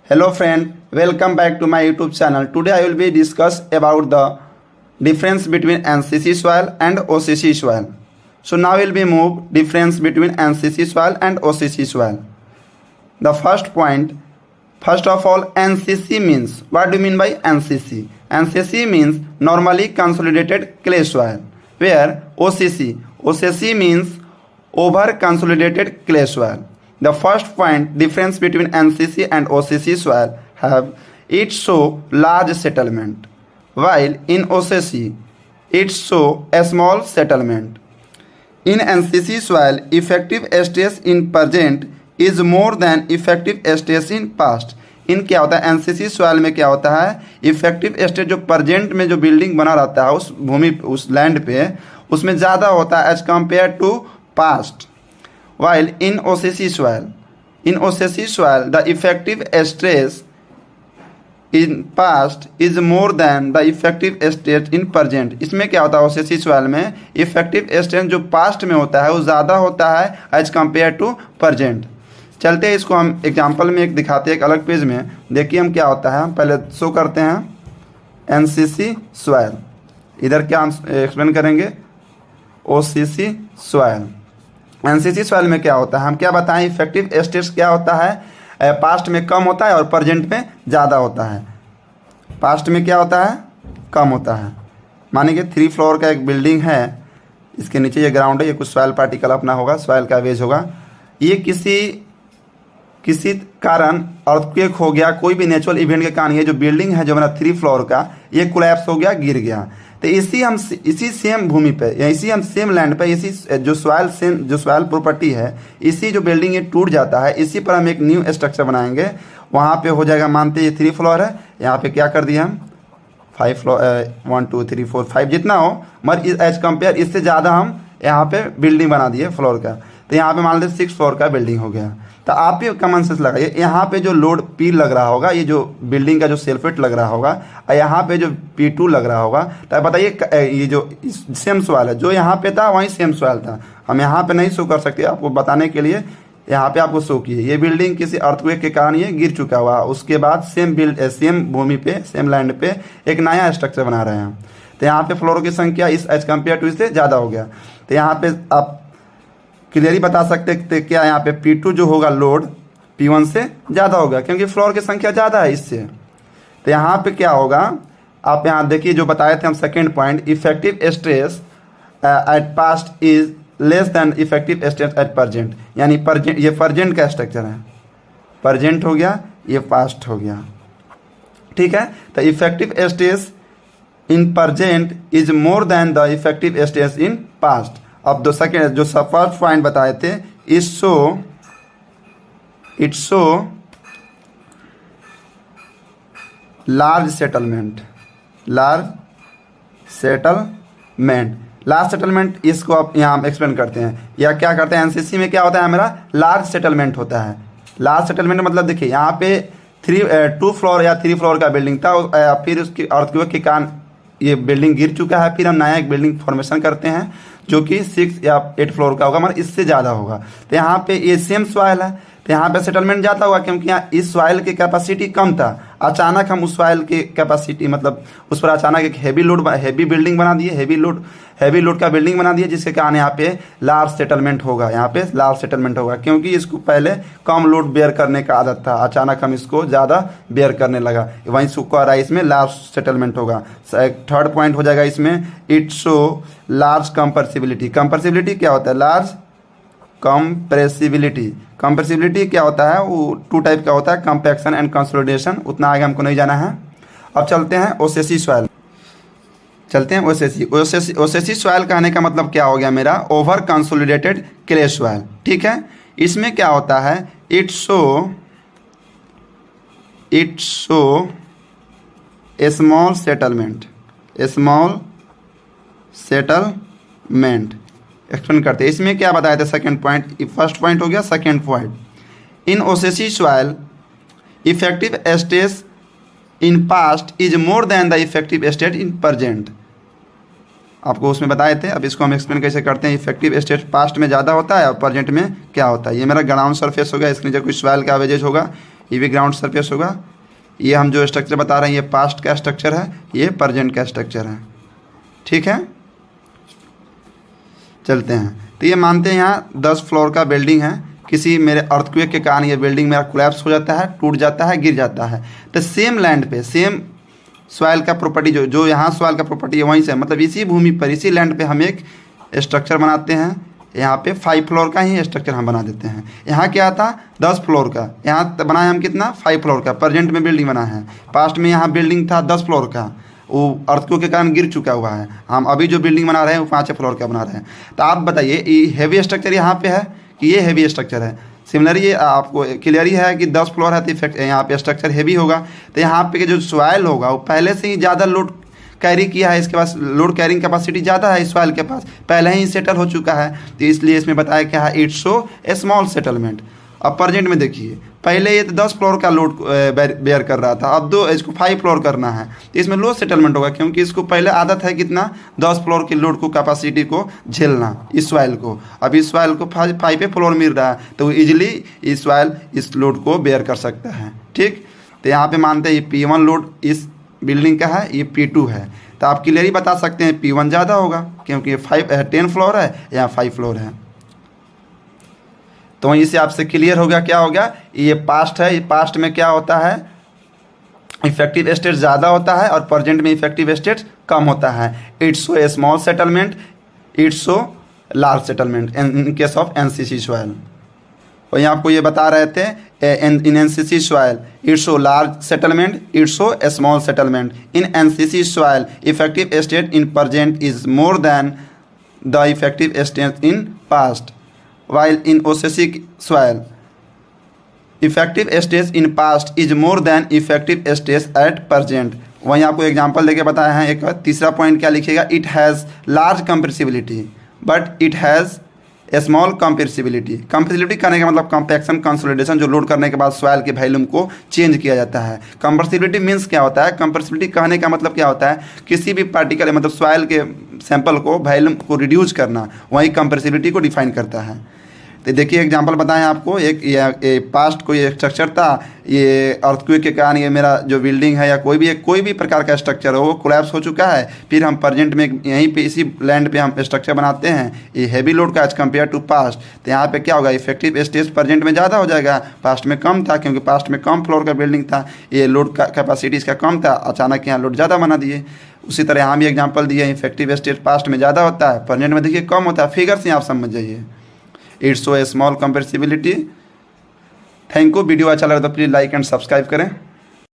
Hello friend, welcome back to my YouTube channel. Today I will be discuss about the difference between NCC soil and OCC soil. So now we'll be move difference between NCC soil and OCC soil. The first point, first of all, NCC means, what do you mean by NCC? NCC means normally consolidated clay soil, where OCC means over consolidated clay soil. The first point, difference between NCC and OCC soil have it show large settlement, while in OCC it show a small settlement. In NCC soil, effective stress in present is more than effective stress in past. इन क्या होता है, NCC soil में क्या होता है, effective stress जो present में जो बिल्डिंग बना रहता है उस भूमि उस लैंड पे, उसमें ज़्यादा होता है as compare to past. While in OCC soil, the effective stress in past is more than the effective stress in present. इसमें क्या होता है, OCC soil में इफेक्टिव स्ट्रेस जो पास्ट में होता है वो ज़्यादा होता है एज कम्पेयर टू प्रेजेंट. चलते हैं इसको हम एग्जांपल में एक दिखाते हैं, एक अलग पेज में. देखिए हम क्या होता है, हम पहले शो करते हैं एनसीसी सॉइल. इधर क्या हम एक्सप्लेन करेंगे, OCC सॉइल. एनसीसी सॉइल में क्या होता है, हम क्या बताएं, इफेक्टिव स्ट्रेस क्या होता है, पास्ट में कम होता है और प्रेजेंट में ज़्यादा होता है. पास्ट में क्या होता है, कम होता है. मानिए कि 3 फ्लोर का एक बिल्डिंग है, इसके नीचे ये ग्राउंड है, ये कुछ सॉइल पार्टिकल अपना होगा, सॉइल का वेज होगा. ये किसी कारण अर्थक्वेक हो गया, कोई भी नेचुरल इवेंट के कारण ये जो बिल्डिंग है जो मेरा 3 फ्लोर का, ये कोलैप्स हो गया, गिर गया. तो इसी सेम भूमि पे या इसी हम सेम लैंड पे इसी जो सॉइल प्रॉपर्टी है, इसी जो बिल्डिंग ये टूट जाता है, इसी पर हम एक न्यू स्ट्रक्चर बनाएंगे. वहाँ पे हो जाएगा, मानते ये 3 फ्लोर है, यहाँ पे क्या कर दिया हम 5 फ्लोर, 1 2 3 4 5 जितना हो, मगर एज कम्पेयर इससे ज़्यादा हम यहाँ पे बिल्डिंग बना दिए फ्लोर का. तो यहाँ पे मान लीजिए 6 फ्लोर का बिल्डिंग हो गया. तो आप भी कॉमन सेंस लगाइए, यहाँ पे जो लोड P लग रहा होगा, ये जो बिल्डिंग का जो सेल्फ वेट लग रहा होगा, और यहाँ पे जो P2 लग रहा होगा, तो बताइए ये जो सेम सॉइल है, जो यहाँ पे था वहीं सेम सॉइल था. हम यहाँ पे नहीं शो कर सकते, आपको बताने के लिए यहाँ पे आपको शो किए. ये बिल्डिंग किसी अर्थक्वेक के कारण ये गिर चुका हुआ, उसके बाद सेम भूमि पे, सेम लैंड पे एक नया स्ट्रक्चर बना रहे हैं. तो यहाँ पे फ्लोर की संख्या इस एज कम्पेयर टू इससे ज़्यादा हो गया. तो यहाँ पे आप क्लियरली बता सकते थे क्या, यहाँ पे P2 जो होगा लोड P1 से ज़्यादा होगा, क्योंकि फ्लोर की संख्या ज़्यादा है इससे. तो यहाँ पे क्या होगा, आप यहाँ देखिए जो बताए थे हम second point, effective stress eight past is less than effective stress at present. यानी ये प्रेजेंट का स्ट्रक्चर है, प्रेजेंट हो गया, ये पास्ट हो गया, ठीक है. तो effective stress in present is more than the effective stress in past. अब दो सेकेंड जो फर्स्ट पॉइंट बताए थे, इट शो लार्ज सेटलमेंट. इसको आप यहाँ हम एक्सप्लेन करते हैं, या क्या करते हैं, एनसीसी में क्या होता है मेरा, लार्ज सेटलमेंट होता है. लार्ज सेटलमेंट मतलब देखिए यहाँ पे 2 फ्लोर या 3 फ्लोर का बिल्डिंग था, फिर उसकी अर्थक्वेक के कारण ये बिल्डिंग गिर चुका है, फिर हम नया एक बिल्डिंग फॉर्मेशन करते हैं जो कि 6 या 8 फ्लोर का होगा, मगर इससे ज़्यादा होगा. तो यहाँ पे ये सेम सॉइल है, तो यहाँ पे सेटलमेंट ज़्यादा होगा, क्योंकि यहाँ इस सॉइल की कैपेसिटी कम था. अचानक हम उस सॉइल की कैपेसिटी मतलब उस पर अचानक एक हैवी बिल्डिंग बना दिए, हैवी लोड का बिल्डिंग बना दिए, जिसके कारण यहाँ पे लार्ज सेटलमेंट होगा. यहाँ पे लार्ज सेटलमेंट होगा क्योंकि इसको पहले कम लोड बेयर करने का आदत था, अचानक हम इसको ज़्यादा बेयर करने लगा, वहीं सुखा रहा, इसमें लार्ज सेटलमेंट होगा. थर्ड पॉइंट हो जाएगा इसमें, it show large compressibility. Compressibility क्या होता है, लार्ज कंप्रेसिबिलिटी क्या होता है, वो 2 टाइप का होता है, कंपैक्शन एंड कंसोलिडेशन. उतना आगे हमको नहीं जाना है. अब चलते हैं OCC सॉइल. OCC सॉइल कहने का मतलब क्या हो गया मेरा, ओवर कंसोलिडेटेड क्ले सॉइल, ठीक है. इसमें क्या होता है, it show small settlement. Explain करते हैं, इसमें क्या बताए थे, सेकंड पॉइंट, फर्स्ट पॉइंट हो गया, second point, in OCC soil effective stress in past is more than the effective stress in present. आपको उसमें बताए थे. अब इसको हम एक्सप्लेन कैसे करते हैं, इफेक्टिव स्ट्रेस पास्ट में ज़्यादा होता है और प्रेजेंट में क्या होता है. ये मेरा ग्राउंड सरफेस हो गया, इसके नीचे कुछ सॉइल का एवरेज होगा, ये भी ग्राउंड सरफेस होगा। ये हम जो स्ट्रक्चर बता रहे हैं ये पास्ट का स्ट्रक्चर है, ये प्रेजेंट का स्ट्रक्चर है। ठीक है, चलते हैं। तो ये मानते हैं यहाँ 10 फ्लोर का बिल्डिंग है, किसी मेरे अर्थक्वेक के कारण ये बिल्डिंग मेरा कोलैप्स हो जाता है, टूट जाता है, गिर जाता है। तो सेम लैंड पे सेम सॉइल का प्रॉपर्टी जो यहाँ सॉइल का प्रॉपर्टी है वहीं से, मतलब इसी भूमि पर इसी लैंड पे हम एक स्ट्रक्चर बनाते हैं। यहाँ पे 5 फ्लोर का ही स्ट्रक्चर हम बना देते हैं। यहाँ क्या था 10 फ्लोर का, यहाँ बनाए हम कितना 5 फ्लोर का प्रेजेंट में बिल्डिंग बना है। पास्ट में यहाँ बिल्डिंग था 10 फ्लोर का, वो अर्थक्वेक के कारण गिर चुका हुआ है। हम अभी जो बिल्डिंग बना रहे हैं वो 5 फ्लोर का बना रहे हैं। तो आप बताइए ये हैवी स्ट्रक्चर यहाँ पे है कि ये हैवी स्ट्रक्चर है। सिमिलरली ये आपको क्लियर ही है कि 10 फ्लोर है तो इफेक्ट यहाँ पे स्ट्रक्चर हैवी होगा। तो यहाँ पे जो सॉइल होगा वो पहले से ही ज़्यादा लोड कैरी किया है, इसके पास लोड कैरिंग कैपेसिटी ज़्यादा है, इस सॉइल के पास पहले ही सेटल हो चुका है। तो इसलिए इसमें बताया क्या है, it's so a small settlement. अब प्रेजेंट में देखिए, पहले ये तो 10 फ्लोर का लोड बेयर कर रहा था, अब इसको 5 फ्लोर करना है तो इसमें लो सेटलमेंट होगा, क्योंकि इसको पहले आदत है कितना 10 फ्लोर के लोड को कैपेसिटी को झेलना इस सॉइल को। अब इस सॉइल को 5 फ्लोर मिल रहा है तो ईजिली इस सॉइल इस लोड को बेयर कर सकता है। ठीक, तो यहाँ पे मानते हैं P1 लोड इस बिल्डिंग का है, ये P2 है। तो आप क्लियरली बता सकते हैं P1 ज़्यादा होगा क्योंकि ये 10 फ्लोर है, यहाँ 5 फ्लोर है। तो वहीं से आपसे क्लियर हो गया क्या हो गया, ये पास्ट है। ये पास्ट में क्या होता है, इफेक्टिव स्टेट ज़्यादा होता है और प्रेजेंट में इफेक्टिव स्टेट कम होता है। It's so a small settlement, it's so large settlement in case of NCC soil. वहीं आपको ये बता रहे थे in NCC soil it's so large settlement, it's so a small settlement. In NCC soil effective state in present is more than the effective state in past, while in OCC soil effective stage in past is more than effective stage at present। वहीं आपको example देके बताया है। एक तीसरा point क्या लिखिएगा, it has large compressibility but it has a small compressibility. Compressibility करने का मतलब कंपैक्शन कंसोलिडेशन, जो लोड करने के बाद सॉइल के वॉल्यूम को चेंज किया जाता है। कंप्रेसिबिलिटी मीन्स क्या होता है, कंप्रेसिबिलिटी कहने का मतलब क्या होता है, किसी भी पार्टिकल मतलब सॉइल के सैंपल को वॉल्यूम को रिड्यूस करना, वही कंप्रेसिबिलिटी को डिफाइन करता है। तो देखिए एग्जांपल बताएं आपको, एक पास्ट कोई स्ट्रक्चर था, ये अर्थक्वेक के कारण ये मेरा जो बिल्डिंग है या कोई भी प्रकार का स्ट्रक्चर हो वो कोलैप्स हो चुका है। फिर हम प्रेजेंट में यहीं पे इसी लैंड पे हम स्ट्रक्चर बनाते हैं, ये हैवी लोड का एज कम्पेयर टू पास्ट। तो यहाँ पे क्या होगा, इफेक्टिव स्टेज प्रेजेंट में ज़्यादा हो जाएगा, पास्ट में कम था क्योंकि पास्ट में कम फ्लोर का बिल्डिंग था, ये लोड का कैपेसिटी इसका कम था, अचानक यहाँ लोड ज़्यादा बना दिए। उसी तरह यहाँ भी एग्जाम्पल दिए, इफेक्टिव स्टेज पास्ट में ज़्यादा होता है, प्रेजेंट में देखिए कम होता है। फिगर से आप समझ जाइए। It's so a small compressibility. Thank you. Video अच्छा लगा तो प्लीज़ लाइक एंड सब्सक्राइब करें।